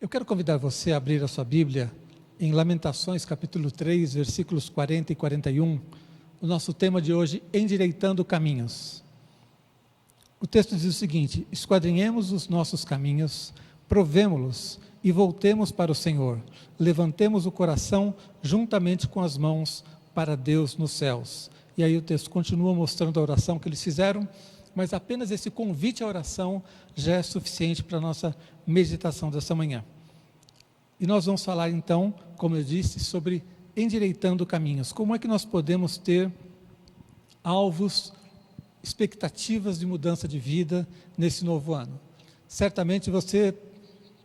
Eu quero convidar você a abrir a sua Bíblia em Lamentações, capítulo 3, versículos 40 e 41. O nosso tema de hoje, endireitando caminhos. O texto diz o seguinte: esquadrinhemos os nossos caminhos, provemo-los e voltemos para o Senhor. Levantemos o coração juntamente com as mãos para Deus nos céus. E aí o texto continua mostrando a oração que eles fizeram, mas apenas esse convite à oração já é suficiente para a nossa meditação dessa manhã. E nós vamos falar então, como eu disse, sobre endireitando caminhos. Como é que nós podemos ter alvos, expectativas de mudança de vida nesse novo ano? Certamente você,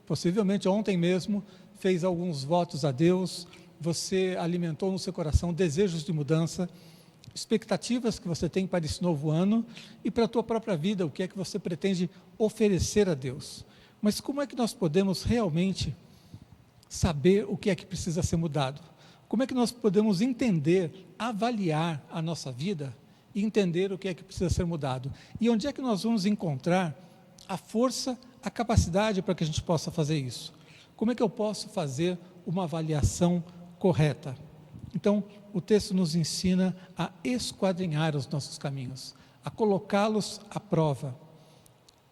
possivelmente ontem mesmo, fez alguns votos a Deus, você alimentou no seu coração desejos de mudança, expectativas que você tem para esse novo ano e para a tua própria vida, o que é que você pretende oferecer a Deus. Mas como é que nós podemos realmente saber o que é que precisa ser mudado? Como é que nós podemos entender, avaliar a nossa vida e entender o que é que precisa ser mudado? E onde é que nós vamos encontrar a força, a capacidade para que a gente possa fazer isso? Como é que eu posso fazer uma avaliação correta? Então, o texto nos ensina a esquadrinhar os nossos caminhos, a colocá-los à prova.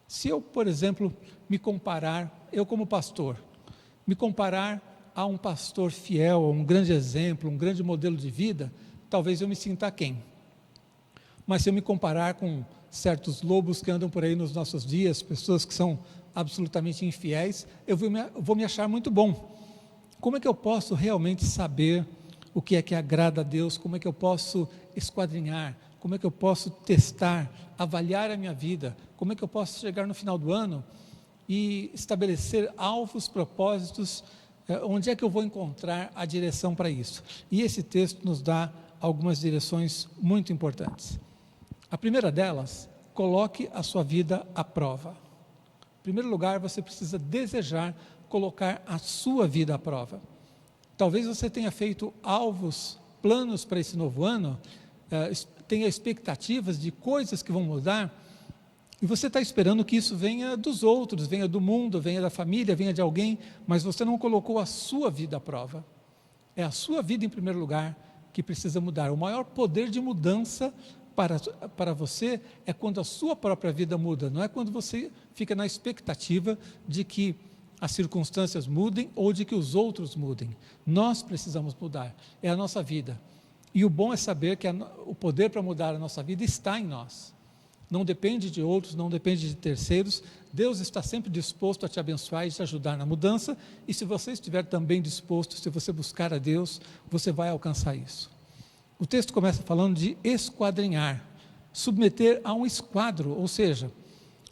Se eu, por exemplo, me comparar, eu como pastor, me comparar a um pastor fiel, a um grande exemplo, um grande modelo de vida, talvez eu me sinta aquém. Mas se eu me comparar com certos lobos que andam por aí nos nossos dias, pessoas que são absolutamente infiéis, eu vou me achar muito bom. Como é que eu posso realmente saber o que é que agrada a Deus? Como é que eu posso esquadrinhar? Como é que eu posso testar, avaliar a minha vida? Como é que eu posso chegar no final do ano e estabelecer alvos, propósitos, onde é que eu vou encontrar a direção para isso? E esse texto nos dá algumas direções muito importantes. A primeira delas, coloque a sua vida à prova. Em primeiro lugar, você precisa desejar colocar a sua vida à prova. Talvez você tenha feito alvos, planos para esse novo ano, tenha expectativas de coisas que vão mudar, e você está esperando que isso venha dos outros, venha do mundo, venha da família, venha de alguém, mas você não colocou a sua vida à prova. É a sua vida em primeiro lugar que precisa mudar. O maior poder de mudança para você é quando a sua própria vida muda, não é quando você fica na expectativa de que as circunstâncias mudem ou de que os outros mudem. Nós precisamos mudar, é a nossa vida. E o bom é saber que o poder para mudar a nossa vida está em nós. Não depende de outros, não depende de terceiros. Deus está sempre disposto a te abençoar e te ajudar na mudança, e se você estiver também disposto, se você buscar a Deus, você vai alcançar isso. O texto começa falando de esquadrinhar, submeter a um esquadro, ou seja,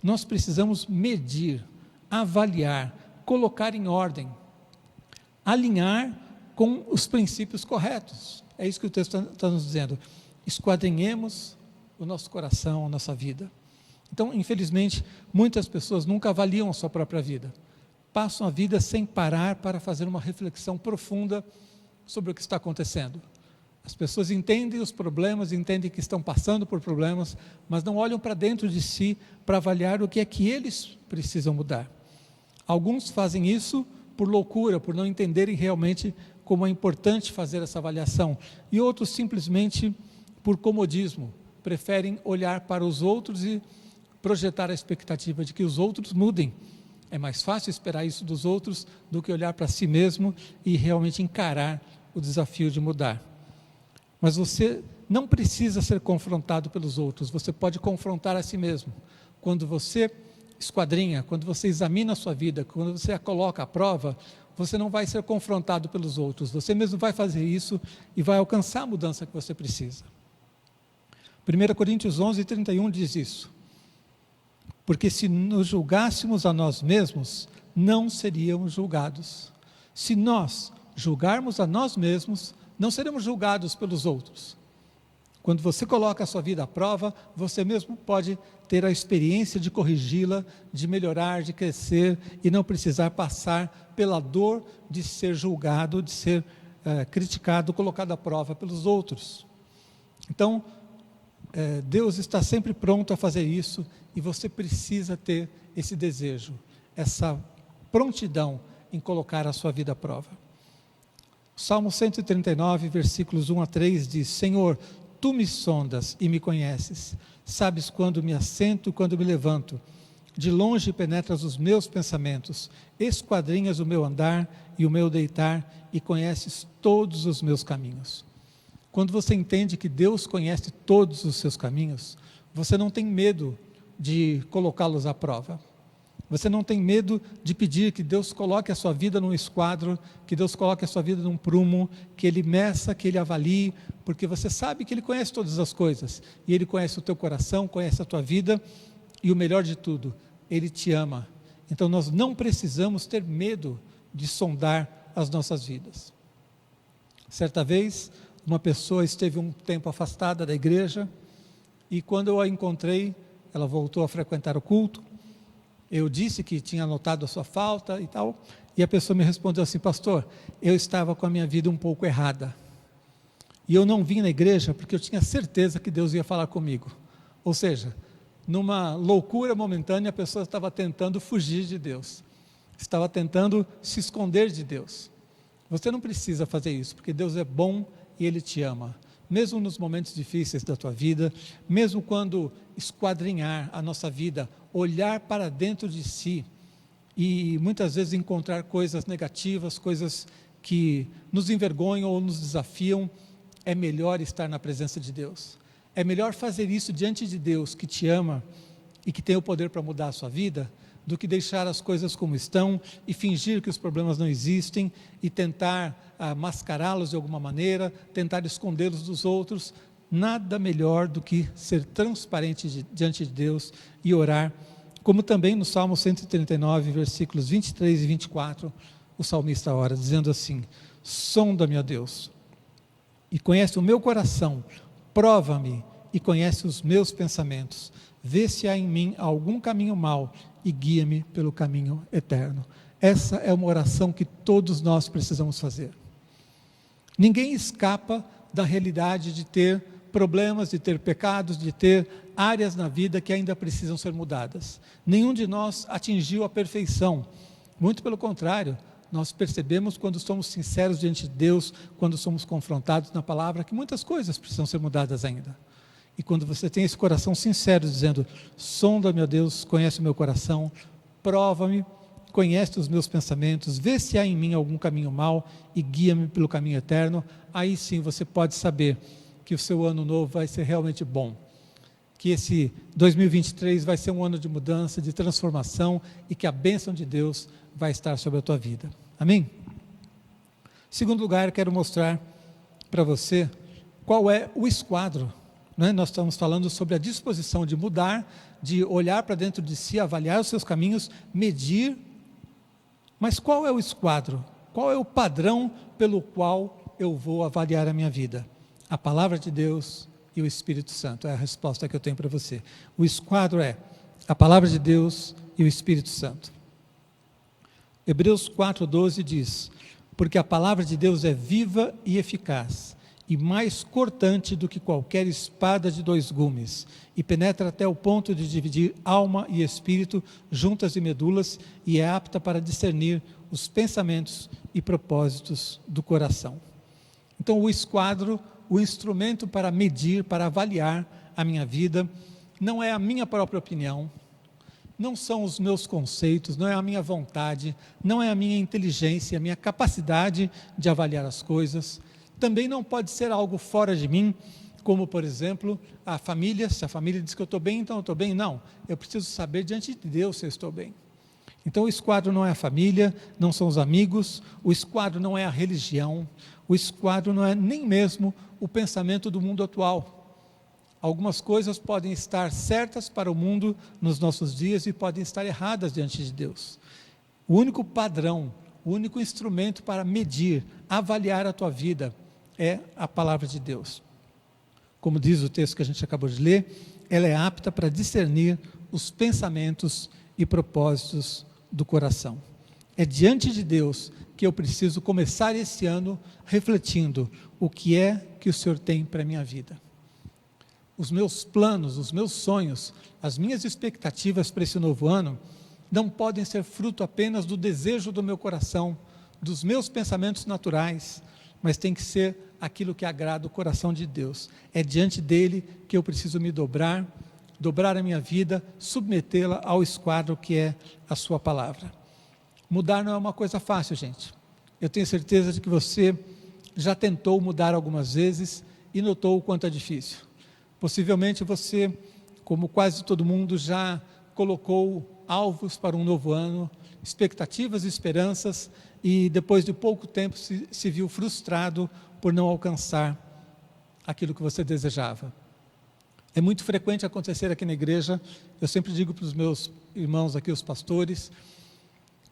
nós precisamos medir, avaliar, colocar em ordem, alinhar com os princípios corretos. É isso que o texto está nos dizendo. Esquadrinhemos o nosso coração, a nossa vida. Então, infelizmente, muitas pessoas nunca avaliam a sua própria vida. Passam a vida sem parar para fazer uma reflexão profunda sobre o que está acontecendo. As pessoas entendem os problemas, entendem que estão passando por problemas, mas não olham para dentro de si para avaliar o que é que eles precisam mudar. Alguns fazem isso por loucura, por não entenderem realmente como é importante fazer essa avaliação, e outros simplesmente por comodismo, preferem olhar para os outros e projetar a expectativa de que os outros mudem. É mais fácil esperar isso dos outros do que olhar para si mesmo e realmente encarar o desafio de mudar. Mas você não precisa ser confrontado pelos outros, você pode confrontar a si mesmo. Quando você esquadrinha, quando você examina a sua vida, quando você a coloca à prova, você não vai ser confrontado pelos outros, você mesmo vai fazer isso e vai alcançar a mudança que você precisa. 1 Coríntios 11, 31 diz isso: porque se nos julgássemos a nós mesmos, não seríamos julgados. Se nós julgarmos a nós mesmos, não seremos julgados pelos outros. Quando você coloca a sua vida à prova, você mesmo pode ter a experiência de corrigi-la, de melhorar, de crescer e não precisar passar pela dor de ser julgado, de ser criticado, colocado à prova pelos outros. Então, Deus está sempre pronto a fazer isso e você precisa ter esse desejo, essa prontidão, em colocar a sua vida à prova. Salmo 139, versículos 1 a 3 diz: Senhor, Tu me sondas e me conheces, sabes quando me assento e quando me levanto. De longe penetras os meus pensamentos, esquadrinhas o meu andar e o meu deitar e conheces todos os meus caminhos. Quando você entende que Deus conhece todos os seus caminhos, você não tem medo de colocá-los à prova. Você não tem medo de pedir que Deus coloque a sua vida num esquadro, que Deus coloque a sua vida num prumo, que Ele meça, que Ele avalie, porque você sabe que Ele conhece todas as coisas, e Ele conhece o teu coração, conhece a tua vida, e o melhor de tudo, Ele te ama. Então nós não precisamos ter medo de sondar as nossas vidas. Certa vez, uma pessoa esteve um tempo afastada da igreja, e quando eu a encontrei, ela voltou a frequentar o culto. Eu disse que tinha notado a sua falta e tal, e a pessoa me respondeu assim: pastor, eu estava com a minha vida um pouco errada, e eu não vim na igreja porque eu tinha certeza que Deus ia falar comigo. Ou seja, numa loucura momentânea, a pessoa estava tentando fugir de Deus, estava tentando se esconder de Deus. Você não precisa fazer isso, porque Deus é bom e Ele te ama. Mesmo nos momentos difíceis da tua vida, mesmo quando esquadrinhar a nossa vida, olhar para dentro de si e muitas vezes encontrar coisas negativas, coisas que nos envergonham ou nos desafiam, é melhor estar na presença de Deus. É melhor fazer isso diante de Deus, que te ama e que tem o poder para mudar a sua vida, do que deixar as coisas como estão e fingir que os problemas não existem e tentar mascará-los de alguma maneira, tentar escondê-los dos outros. Nada melhor do que ser transparente diante de Deus e orar, como também no Salmo 139, versículos 23 e 24, o salmista ora, dizendo assim: sonda-me, ó Deus, e conhece o meu coração, prova-me e conhece os meus pensamentos, vê se há em mim algum caminho mau e guia-me pelo caminho eterno. Essa é uma oração que todos nós precisamos fazer. Ninguém escapa da realidade de ter problemas, de ter pecados, de ter áreas na vida que ainda precisam ser mudadas. Nenhum de nós atingiu a perfeição. Muito pelo contrário, nós percebemos quando somos sinceros diante de Deus, quando somos confrontados na palavra, que muitas coisas precisam ser mudadas ainda. E quando você tem esse coração sincero, dizendo: sonda-me, ó Deus, conhece o meu coração, prova-me, conhece os meus pensamentos, vê se há em mim algum caminho mau e guia-me pelo caminho eterno, aí sim você pode saber que o seu ano novo vai ser realmente bom, que esse 2023 vai ser um ano de mudança, de transformação, e que a bênção de Deus vai estar sobre a tua vida. Amém? Segundo lugar, quero mostrar para você qual é o esquadro. Nós estamos falando sobre a disposição de mudar, de olhar para dentro de si, avaliar os seus caminhos, medir. Mas qual é o esquadro? Qual é o padrão pelo qual eu vou avaliar a minha vida? A palavra de Deus e o Espírito Santo. É a resposta que eu tenho para você. O esquadro é a palavra de Deus e o Espírito Santo. Hebreus 4:12 diz: porque a palavra de Deus é viva e eficaz, e mais cortante do que qualquer espada de 2 gumes, e penetra até o ponto de dividir alma e espírito, juntas e medulas, e é apta para discernir os pensamentos e propósitos do coração. Então, o esquadro, o instrumento para medir, para avaliar a minha vida, não é a minha própria opinião, não são os meus conceitos, não é a minha vontade, não é a minha inteligência, a minha capacidade de avaliar as coisas. Também não pode ser algo fora de mim, como, por exemplo, a família. Se a família diz que eu estou bem, então eu estou bem. Não, eu preciso saber diante de Deus se eu estou bem. Então o esquadro não é a família, não são os amigos, o esquadro não é a religião, o esquadro não é nem mesmo o pensamento do mundo atual. Algumas coisas podem estar certas para o mundo nos nossos dias e podem estar erradas diante de Deus. O único padrão, o único instrumento para medir, avaliar a tua vida é a palavra de Deus. Como diz o texto que a gente acabou de ler, ela é apta para discernir os pensamentos e propósitos do coração. É diante de Deus que eu preciso começar esse ano refletindo o que é que o Senhor tem para a minha vida. Os meus planos, os meus sonhos, as minhas expectativas para esse novo ano não podem ser fruto apenas do desejo do meu coração, dos meus pensamentos naturais, mas tem que ser aquilo que agrada o coração de Deus. É diante dele que eu preciso me dobrar a minha vida, submetê-la ao esquadro que é a sua palavra. Mudar não é uma coisa fácil, gente. Eu tenho certeza de que você já tentou mudar algumas vezes e notou o quanto é difícil. Possivelmente você, como quase todo mundo, já colocou alvos para um novo ano, expectativas e esperanças, e depois de pouco tempo se viu frustrado por não alcançar aquilo que você desejava. É muito frequente acontecer aqui na igreja. Eu sempre digo para os meus irmãos aqui, os pastores,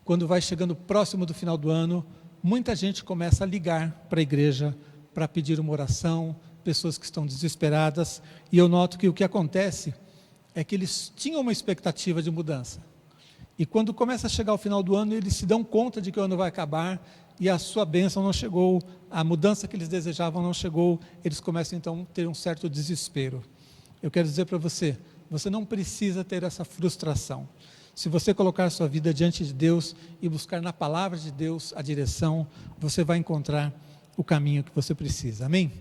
quando vai chegando próximo do final do ano, muita gente começa a ligar para a igreja para pedir uma oração, pessoas que estão desesperadas, e eu noto que o que acontece é que eles tinham uma expectativa de mudança, e quando começa a chegar o final do ano, eles se dão conta de que o ano vai acabar, e a sua bênção não chegou, a mudança que eles desejavam não chegou, eles começam então a ter um certo desespero. Eu quero dizer para você, você não precisa ter essa frustração. Se você colocar sua vida diante de Deus e buscar na palavra de Deus a direção, você vai encontrar o caminho que você precisa. Amém?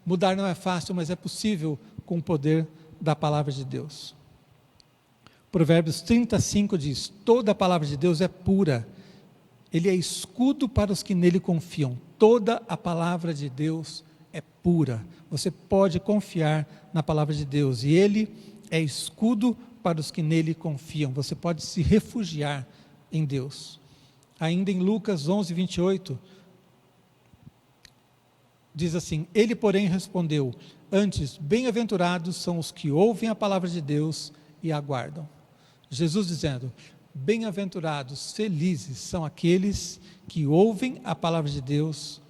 Mudar não é fácil, mas é possível com o poder da palavra de Deus. Provérbios 35 diz: toda a palavra de Deus é pura, ele é escudo para os que nele confiam. Toda a palavra de Deus é pura. Você pode confiar na palavra de Deus, e ele é escudo para os que nele confiam. Você pode se refugiar em Deus. Ainda em Lucas 11, 28, diz assim: ele, porém, respondeu: antes, bem-aventurados são os que ouvem a palavra de Deus e a aguardam. Jesus dizendo: bem-aventurados, felizes são aqueles que ouvem a palavra de Deus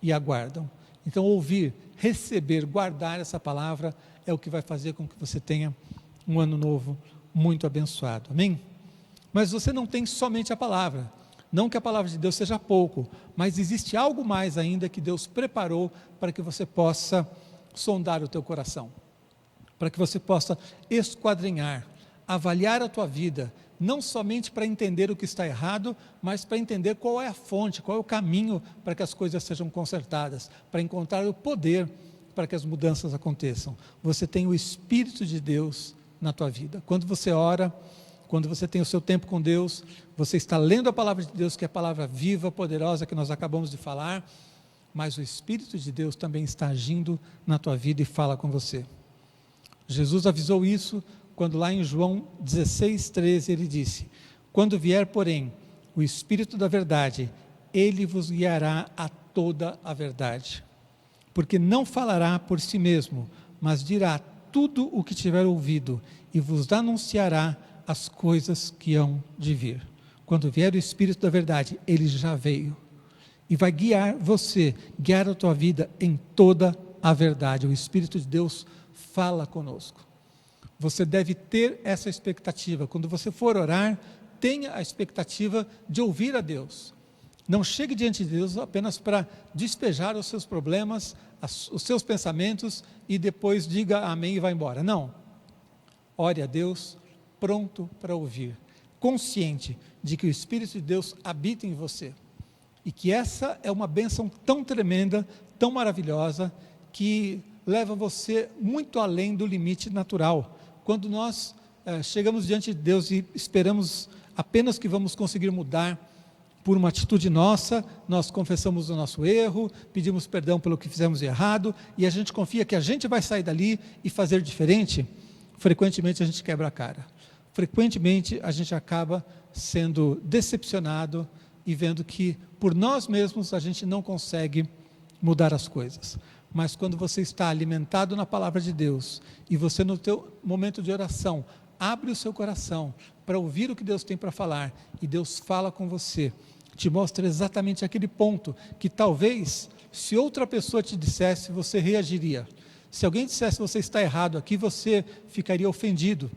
e aguardam. Então, ouvir, receber, guardar essa palavra é o que vai fazer com que você tenha um ano novo muito abençoado. Amém? Mas você não tem somente a palavra. Não que a palavra de Deus seja pouco, mas existe algo mais ainda que Deus preparou para que você possa sondar o teu coração, para que você possa esquadrinhar, avaliar a tua vida, não somente para entender o que está errado, mas para entender qual é a fonte, qual é o caminho para que as coisas sejam consertadas, para encontrar o poder para que as mudanças aconteçam. Você tem o Espírito de Deus na tua vida. Quando você ora, quando você tem o seu tempo com Deus, você está lendo a palavra de Deus, que é a palavra viva, poderosa, que nós acabamos de falar, mas o Espírito de Deus também está agindo na tua vida e fala com você. Jesus avisou isso quando lá em João 16:13 ele disse: quando vier, porém, o Espírito da verdade, ele vos guiará a toda a verdade, porque não falará por si mesmo, mas dirá tudo o que tiver ouvido e vos anunciará as coisas que hão de vir. Quando vier o Espírito da verdade, ele já veio e vai guiar você, guiar a tua vida em toda a verdade. O Espírito de Deus fala conosco. Você deve ter essa expectativa. Quando você for orar, tenha a expectativa de ouvir a Deus. Não chegue diante de Deus apenas para despejar os seus problemas, os seus pensamentos, e depois diga amém e vá embora. Não. Ore a Deus, pronto para ouvir, consciente de que o Espírito de Deus habita em você, e que essa é uma bênção tão tremenda, tão maravilhosa, que leva você muito além do limite natural. Quando nós chegamos diante de Deus e esperamos apenas que vamos conseguir mudar por uma atitude nossa, nós confessamos o nosso erro, pedimos perdão pelo que fizemos de errado, e a gente confia que a gente vai sair dali e fazer diferente. Frequentemente a gente quebra a cara. Frequentemente a gente acaba sendo decepcionado e vendo que por nós mesmos a gente não consegue mudar as coisas. Mas quando você está alimentado na palavra de Deus, e você no teu momento de oração, abre o seu coração para ouvir o que Deus tem para falar, e Deus fala com você, te mostra exatamente aquele ponto, que talvez, se outra pessoa te dissesse, você reagiria. Se alguém dissesse você está errado aqui, você ficaria ofendido.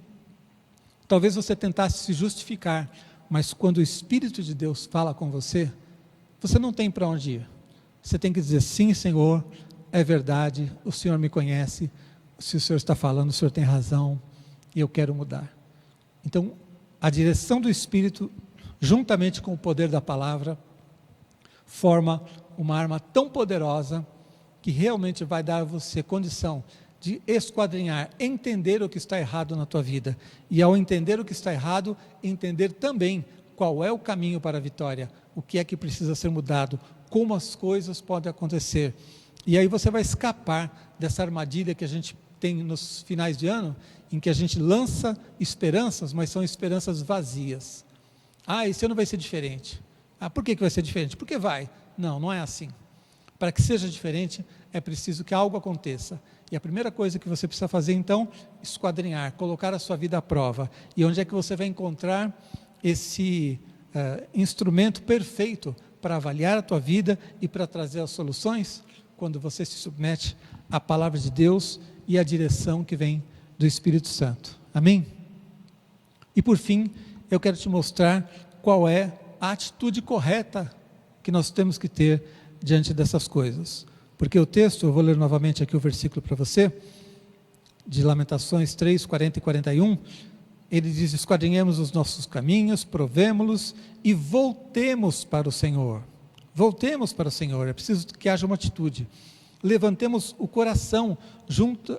Talvez você tentasse se justificar, mas quando o Espírito de Deus fala com você, você não tem para onde ir. Você tem que dizer: sim, Senhor, é verdade, o Senhor me conhece, se o Senhor está falando, o Senhor tem razão, e eu quero mudar. Então, a direção do Espírito, juntamente com o poder da palavra, forma uma arma tão poderosa que realmente vai dar a você condição de esquadrinhar, entender o que está errado na tua vida. E ao entender o que está errado, entender também qual é o caminho para a vitória, o que é que precisa ser mudado, como as coisas podem acontecer. E aí você vai escapar dessa armadilha que a gente tem nos finais de ano, em que a gente lança esperanças, mas são esperanças vazias. Esse ano vai ser diferente. Por que vai ser diferente? Porque vai. Não, não é assim. Para que seja diferente, é preciso que algo aconteça. E a primeira coisa que você precisa fazer, então, esquadrinhar, colocar a sua vida à prova. E onde é que você vai encontrar esse instrumento perfeito para avaliar a tua vida e para trazer as soluções? Quando você se submete à palavra de Deus e à direção que vem do Espírito Santo. Amém? E por fim, eu quero te mostrar qual é a atitude correta que nós temos que ter diante dessas coisas. Porque o texto, eu vou ler novamente aqui o versículo para você, de Lamentações 3, 40 e 41, ele diz: esquadrinhemos os nossos caminhos, provemo-los e voltemos para o Senhor. Voltemos para o Senhor, é preciso que haja uma atitude. Levantemos o coração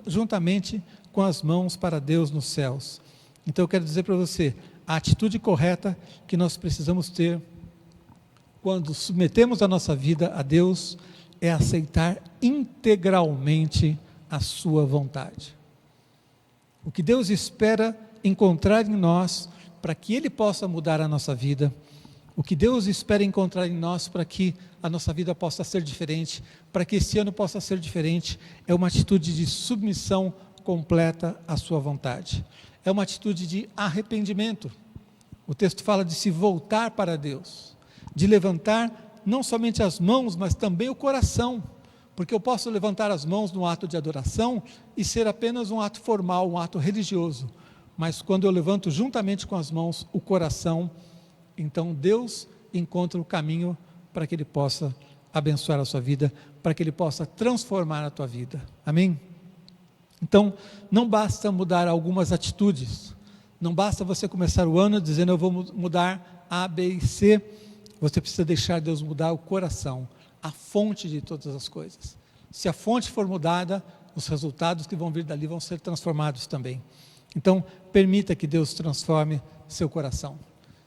juntamente com as mãos para Deus nos céus. Então eu quero dizer para você, a atitude correta que nós precisamos ter quando submetemos a nossa vida a Deus é aceitar integralmente a sua vontade. O que Deus espera encontrar em nós para que Ele possa mudar a nossa vida, o que Deus espera encontrar em nós para que a nossa vida possa ser diferente, para que esse ano possa ser diferente, é uma atitude de submissão completa à sua vontade. É uma atitude de arrependimento. O texto fala de se voltar para Deus, de levantar não somente as mãos, mas também o coração, porque eu posso levantar as mãos no ato de adoração e ser apenas um ato formal, um ato religioso, mas quando eu levanto juntamente com as mãos o coração, então Deus encontra o caminho para que Ele possa abençoar a sua vida, para que Ele possa transformar a tua vida. Amém? Então, não basta mudar algumas atitudes, não basta você começar o ano dizendo eu vou mudar A, B e C. Você precisa deixar Deus mudar o coração, a fonte de todas as coisas. Se a fonte for mudada, os resultados que vão vir dali vão ser transformados também. Então, permita que Deus transforme seu coração.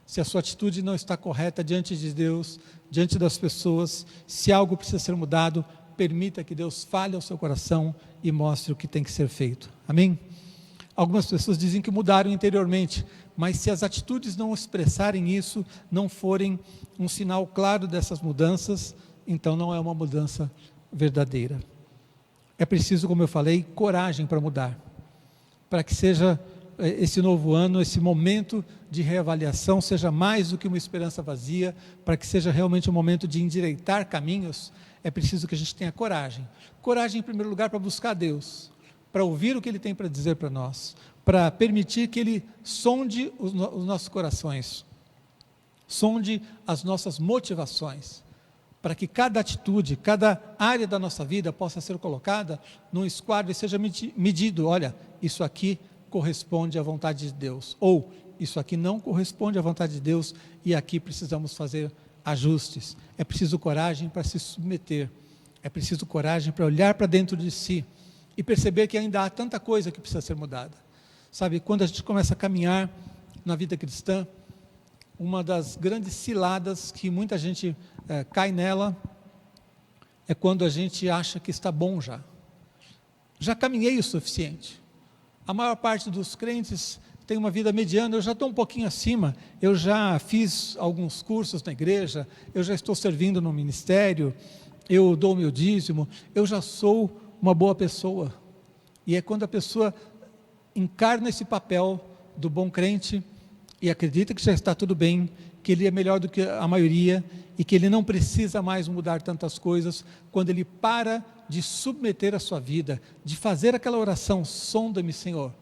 Se a sua atitude não está correta diante de Deus, diante das pessoas, se algo precisa ser mudado, permita que Deus fale ao seu coração e mostre o que tem que ser feito. Amém? Algumas pessoas dizem que mudaram interiormente, mas se as atitudes não expressarem isso, não forem um sinal claro dessas mudanças, então não é uma mudança verdadeira. É preciso, como eu falei, coragem para mudar, para que seja esse novo ano, esse momento de reavaliação, seja mais do que uma esperança vazia, para que seja realmente um momento de endireitar caminhos, é preciso que a gente tenha coragem. Coragem, em primeiro lugar, para buscar Deus, para ouvir o que Ele tem para dizer para nós, para permitir que Ele sonde os nossos corações, sonde as nossas motivações, para que cada atitude, cada área da nossa vida possa ser colocada num esquadro e seja medido. Olha, isso aqui corresponde à vontade de Deus, ou isso aqui não corresponde à vontade de Deus e aqui precisamos fazer ajustes. É preciso coragem para se submeter, é preciso coragem para olhar para dentro de si e perceber que ainda há tanta coisa que precisa ser mudada. Sabe, quando a gente começa a caminhar na vida cristã, uma das grandes ciladas que muita gente cai nela é quando a gente acha que está bom já. Já caminhei o suficiente. A maior parte dos crentes tem uma vida mediana, eu já estou um pouquinho acima, eu já fiz alguns cursos na igreja, eu já estou servindo no ministério, eu dou o meu dízimo, eu já sou uma boa pessoa. E é quando a pessoa encarna esse papel do bom crente e acredita que já está tudo bem, que ele é melhor do que a maioria e que ele não precisa mais mudar tantas coisas, quando ele para de submeter a sua vida, de fazer aquela oração, sonda-me, Senhor,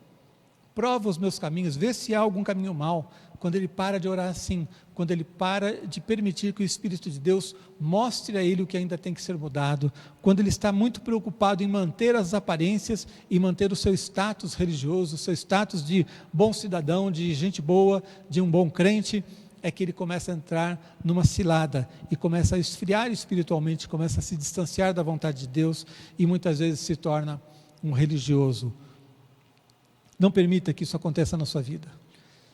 prova os meus caminhos, vê se há algum caminho mau. Quando ele para de orar assim, quando ele para de permitir que o Espírito de Deus mostre a ele o que ainda tem que ser mudado, quando ele está muito preocupado em manter as aparências e manter o seu status religioso, o seu status de bom cidadão, de gente boa, de um bom crente, é que ele começa a entrar numa cilada e começa a esfriar espiritualmente, começa a se distanciar da vontade de Deus e muitas vezes se torna um religioso. Não permita que isso aconteça na sua vida.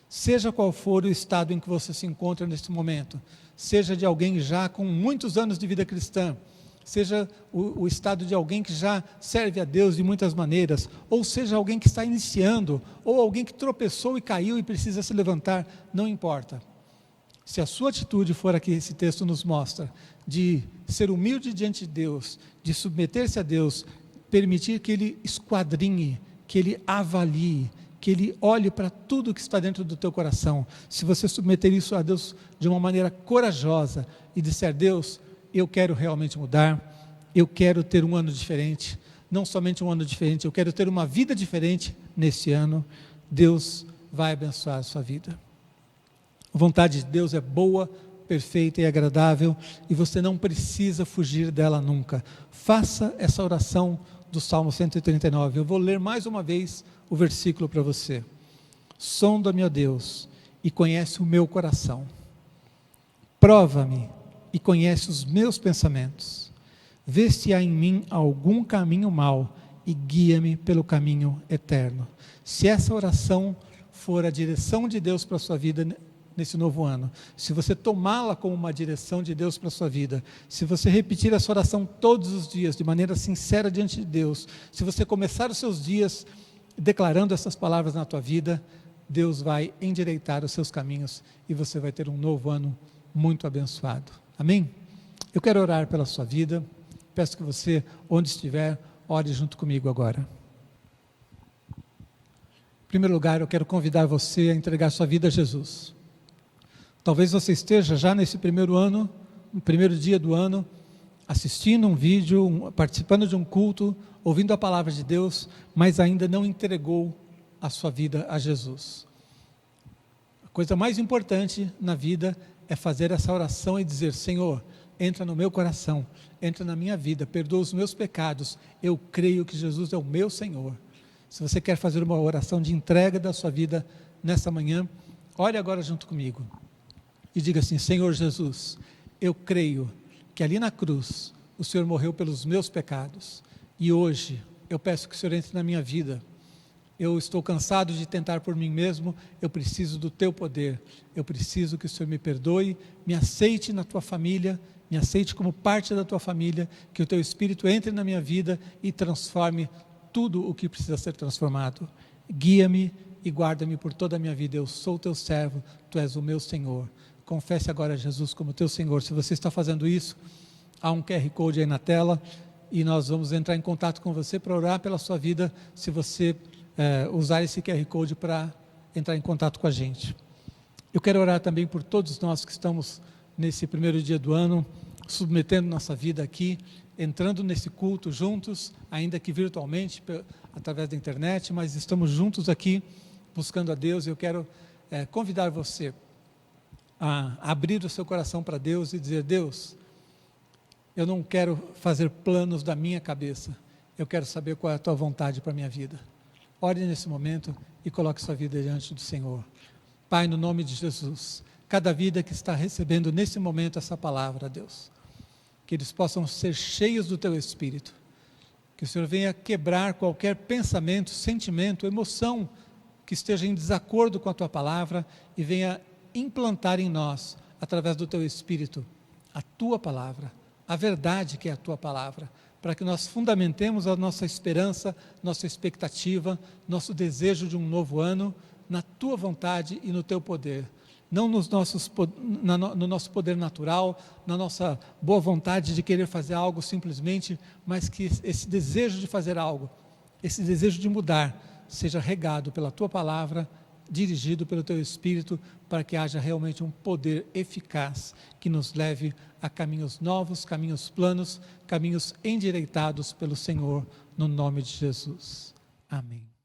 Seja qual for o estado em que você se encontra neste momento, seja de alguém já com muitos anos de vida cristã, seja o estado de alguém que já serve a Deus de muitas maneiras, ou seja alguém que está iniciando, ou alguém que tropeçou e caiu e precisa se levantar, não importa. Se a sua atitude for a que esse texto nos mostra, de ser humilde diante de Deus, de submeter-se a Deus, permitir que Ele esquadrinhe, que Ele avalie, que Ele olhe para tudo que está dentro do teu coração. Se você submeter isso a Deus de uma maneira corajosa e disser: Deus, eu quero realmente mudar, eu quero ter um ano diferente, não somente um ano diferente, eu quero ter uma vida diferente nesse ano, Deus vai abençoar a sua vida. A vontade de Deus é boa, perfeita e agradável, e você não precisa fugir dela nunca. Faça essa oração do Salmo 139. Eu vou ler mais uma vez o versículo para você. Sonda-me, ó Deus, e conhece o meu coração. Prova-me e conhece os meus pensamentos. Vê se há em mim algum caminho mau e guia-me pelo caminho eterno. Se essa oração for a direção de Deus para a sua vida nesse novo ano, se você tomá-la como uma direção de Deus para a sua vida, se você repetir essa oração todos os dias, de maneira sincera diante de Deus, se você começar os seus dias declarando essas palavras na tua vida, Deus vai endireitar os seus caminhos e você vai ter um novo ano muito abençoado. Amém? Eu quero orar pela sua vida, peço que você, onde estiver, ore junto comigo agora. Em primeiro lugar, eu quero convidar você a entregar sua vida a Jesus. Talvez você esteja já nesse primeiro ano, no primeiro dia do ano, assistindo um vídeo, participando de um culto, ouvindo a palavra de Deus, mas ainda não entregou a sua vida a Jesus. A coisa mais importante na vida é fazer essa oração e dizer: Senhor, entra no meu coração, entra na minha vida, perdoa os meus pecados, eu creio que Jesus é o meu Senhor. Se você quer fazer uma oração de entrega da sua vida nessa manhã, ore agora junto comigo. E diga assim: Senhor Jesus, eu creio que ali na cruz o Senhor morreu pelos meus pecados, e hoje eu peço que o Senhor entre na minha vida. Eu estou cansado de tentar por mim mesmo, eu preciso do teu poder, eu preciso que o Senhor me perdoe, me aceite na tua família, me aceite como parte da tua família, que o teu Espírito entre na minha vida e transforme tudo o que precisa ser transformado. Guia-me e guarda-me por toda a minha vida, eu sou teu servo, tu és o meu Senhor. Confesse agora Jesus como teu Senhor. Se você está fazendo isso, há um QR Code aí na tela e nós vamos entrar em contato com você para orar pela sua vida, se você usar esse QR Code para entrar em contato com a gente. Eu quero orar também por todos nós que estamos nesse primeiro dia do ano, submetendo nossa vida aqui, entrando nesse culto juntos, ainda que virtualmente, através da internet, mas estamos juntos aqui, buscando a Deus. Eu quero convidar você a abrir o seu coração para Deus e dizer: Deus, eu não quero fazer planos da minha cabeça, eu quero saber qual é a tua vontade para a minha vida. Ore nesse momento e coloque sua vida diante do Senhor. Pai, no nome de Jesus, cada vida que está recebendo nesse momento essa palavra, Deus, que eles possam ser cheios do teu Espírito, que o Senhor venha quebrar qualquer pensamento, sentimento, emoção que esteja em desacordo com a tua palavra e venha implantar em nós, através do teu Espírito, a tua palavra, a verdade que é a tua palavra, para que nós fundamentemos a nossa esperança, nossa expectativa, nosso desejo de um novo ano, na tua vontade e no teu poder, não no nosso poder natural, na nossa boa vontade de querer fazer algo simplesmente, mas que esse desejo de fazer algo, esse desejo de mudar, seja regado pela tua palavra, dirigido pelo teu Espírito, para que haja realmente um poder eficaz que nos leve a caminhos novos, caminhos planos, caminhos endireitados pelo Senhor, no nome de Jesus. Amém.